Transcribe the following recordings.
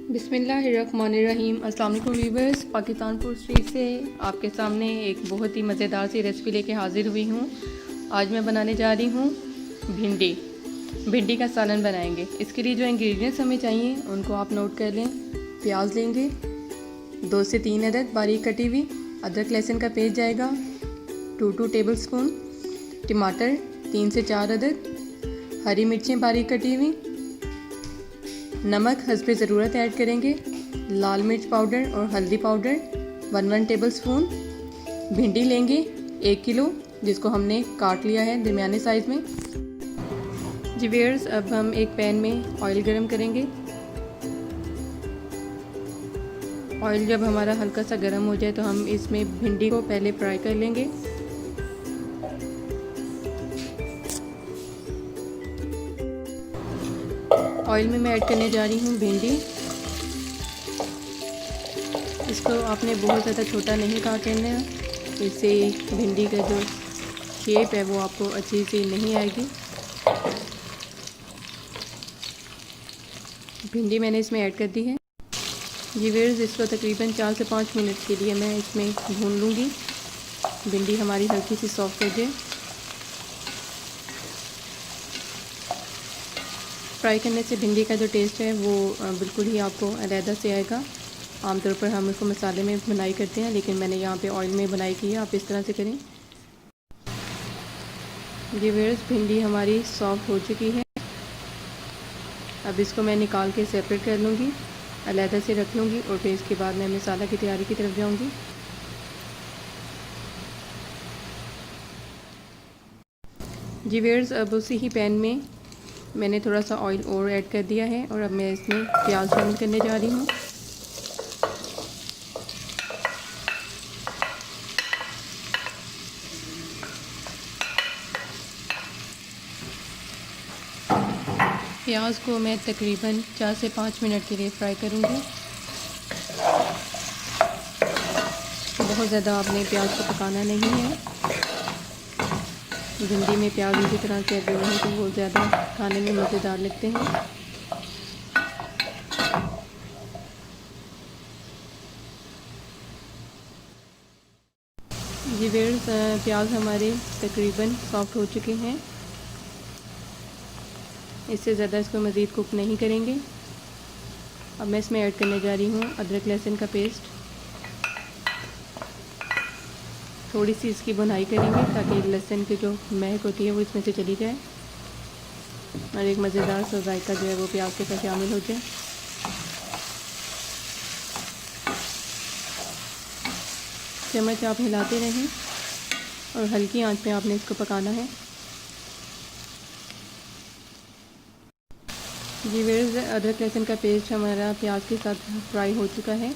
बिस्मिल्लाहिर्रहमानिर्रहीम। अस्सलाम वालेकुम वीवर्स, पाकिस्तान फूड स्ट्रीट से आपके सामने एक बहुत ही मज़ेदार सी रेसिपी लेके हाज़िर हुई हूँ। आज मैं बनाने जा रही हूँ भिंडी का सालन बनाएंगे। इसके लिए जो इंग्रेडिएंट्स हमें चाहिए उनको आप नोट कर लें। प्याज लेंगे 2 से 3 अदद बारीक कटी हुई, अदरक लहसुन का पेस्ट जाएगा 2 टेबल स्पून, टमाटर 3 से 4 अदद, हरी मिर्चें बारीक कटी हुई, नमक हस्बे ज़रूरत ऐड करेंगे, लाल मिर्च पाउडर और हल्दी पाउडर 1 टेबल स्पून। भिंडी लेंगे 1 किलो, जिसको हमने काट लिया है दरमियाने साइज़ में। जी व्यूअर्स, अब हम एक पैन में ऑयल गरम करेंगे। ऑयल जब हमारा हल्का सा गरम हो जाए तो हम इसमें भिंडी को पहले फ्राई कर लेंगे। ऑयल में मैं ऐड करने जा रही हूँ भिंडी। इसको आपने बहुत ज़्यादा छोटा नहीं काट लेना है, इससे भिंडी का जो शेप है वो आपको अच्छी सी नहीं आएगी। भिंडी मैंने इसमें ऐड कर दी है। जी व्यूअर्स, इसको तकरीबन 4 से 5 मिनट के लिए मैं इसमें भून लूँगी। भिंडी हमारी हल्की सी सॉफ्ट हो जाए। फ्राई करने से भिंडी का जो टेस्ट है वो बिल्कुल ही आपको अलहदा से आएगा। आमतौर पर हम इसको मसाले में बनाई करते हैं, लेकिन मैंने यहाँ पे ऑयल में बनाई की है, आप इस तरह से करें। ये व्यूअर्स, भिंडी हमारी सॉफ्ट हो चुकी है। अब इसको मैं निकाल के सेपरेट कर लूँगी, अलहदा से रख लूँगी और फिर इसके बाद मैं मसाला की तैयारी की तरफ जाऊँगी। जी व्यूअर्स, अब उसी ही पैन में मैंने थोड़ा सा ऑयल और ऐड कर दिया है और अब मैं इसमें प्याज शामिल करने जा रही हूँ। प्याज को मैं तकरीबन 4 से 5 मिनट के लिए फ्राई करूँगी। बहुत ज़्यादा आपने प्याज को पकाना नहीं है। भिंडी में प्याज इसी तरह से अगर नहीं तो वो ज़्यादा खाने में मज़ेदार लगते हैं। जी व्यूअर्स, प्याज हमारे तकरीबन सॉफ्ट हो चुके हैं। इससे ज़्यादा इसको मज़ीद कुक नहीं करेंगे। अब मैं इसमें ऐड करने जा रही हूँ अदरक लहसुन का पेस्ट। थोड़ी सी इसकी भुनाई करेंगे ताकि लहसुन की जो महक होती है वो इसमें से चली जाए और एक मज़ेदार सा जायका जो है वो प्याज के साथ शामिल हो जाए। चम्मच आप हिलाते रहें और हल्की आंच पे आपने इसको पकाना है। जी व्यूअर्स, अदरक लहसुन का पेस्ट हमारा प्याज के साथ फ्राई हो चुका है।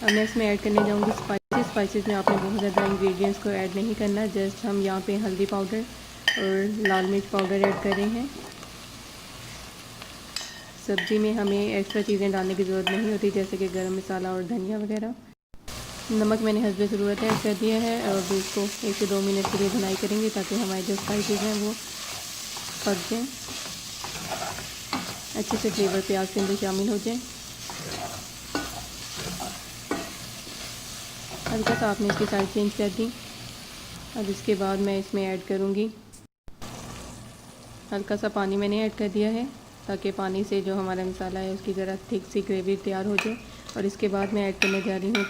अब मैं इसमें ऐड करने जाऊँगी स्पाइसेस में आपने बहुत ज़्यादा इंग्रेडिएंट्स को ऐड नहीं करना, जस्ट हम यहाँ पे हल्दी पाउडर और लाल मिर्च पाउडर ऐड कर रहे हैं। सब्ज़ी में हमें एक्स्ट्रा चीज़ें डालने की ज़रूरत नहीं होती, जैसे कि गरम मसाला और धनिया वगैरह। नमक मैंने हस्बे ज़रूरत ऐड कर दिया है और इसको 1 से 2 मिनट के लिए भुनाई करेंगे ताकि हमारे जो स्पाइसेस हैं वो पक जाएँ, अच्छे से फ्लेवर प्याज के अंदर शामिल हो जाए। हल्का सा आपने इसकी साइड चेंज कर दी। अब इसके बाद मैं इसमें ऐड करूँगी हल्का सा पानी, मैंने ऐड कर दिया है ताकि पानी से जो हमारा मसाला है उसकी ज़रा थिक सी ग्रेवी तैयार हो जाए। और इसके बाद मैं ऐड करने जा रही हूँ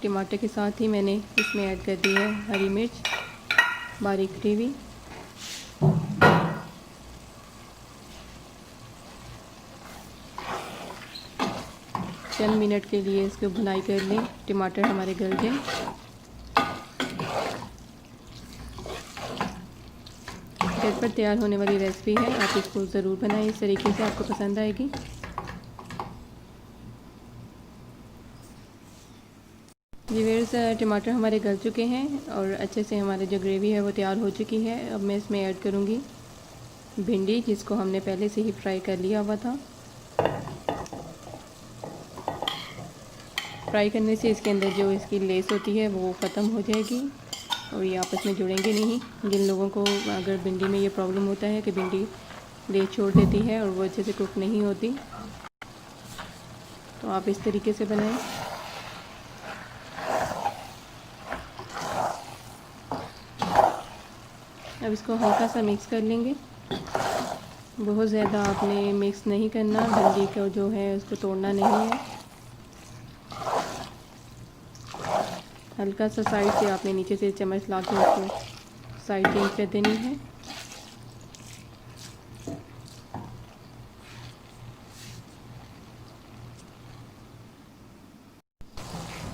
टमाटर के साथ ही मैंने इसमें ऐड कर दी है हरी मिर्च बारीक कटी हुई। चंद मिनट के लिए इसको भुनाई कर लें, टमाटर हमारे गल जाए। झटपट तैयार होने वाली रेसिपी है, आप इसको ज़रूर बनाएं, इस तरीके से आपको पसंद आएगी। जी व्यूअर्स, टमाटर हमारे गल चुके हैं और अच्छे से हमारे जो ग्रेवी है वो तैयार हो चुकी है। अब मैं इसमें ऐड करूँगी भिंडी, जिसको हमने पहले से ही फ्राई कर लिया हुआ था। फ्राई करने से इसके अंदर जो इसकी लेस होती है वो ख़त्म हो जाएगी और ये आपस में जुड़ेंगे नहीं। जिन लोगों को अगर भिंडी में ये प्रॉब्लम होता है कि भिंडी लेज छोड़ देती है और वो अच्छे से कुक नहीं होती, तो आप इस तरीके से बनाएं। अब इसको हल्का सा मिक्स कर लेंगे। बहुत ज़्यादा आपने मिक्स नहीं करना, भिंडी का जो है उसको तोड़ना नहीं है। हल्का सा साइड से आपने नीचे से चम्मच ला के उसको साइड चेंज कर देनी है।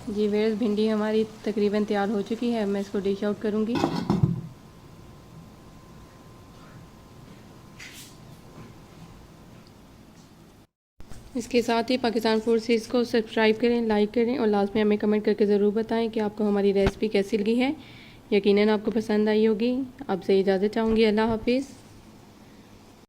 जी व्यूअर्स, भिंडी हमारी तकरीबन तैयार हो चुकी है। अब मैं इसको डिश आउट करूँगी। इसके साथ ही पाकिस्तान फूड सीरीज़ को सब्सक्राइब करें, लाइक करें और लास्ट में हमें कमेंट करके ज़रूर बताएं कि आपको हमारी रेसिपी कैसी लगी है। यकीनन आपको पसंद आई होगी। आपसे इजाज़त चाहूँगी। अल्लाह हाफिज़।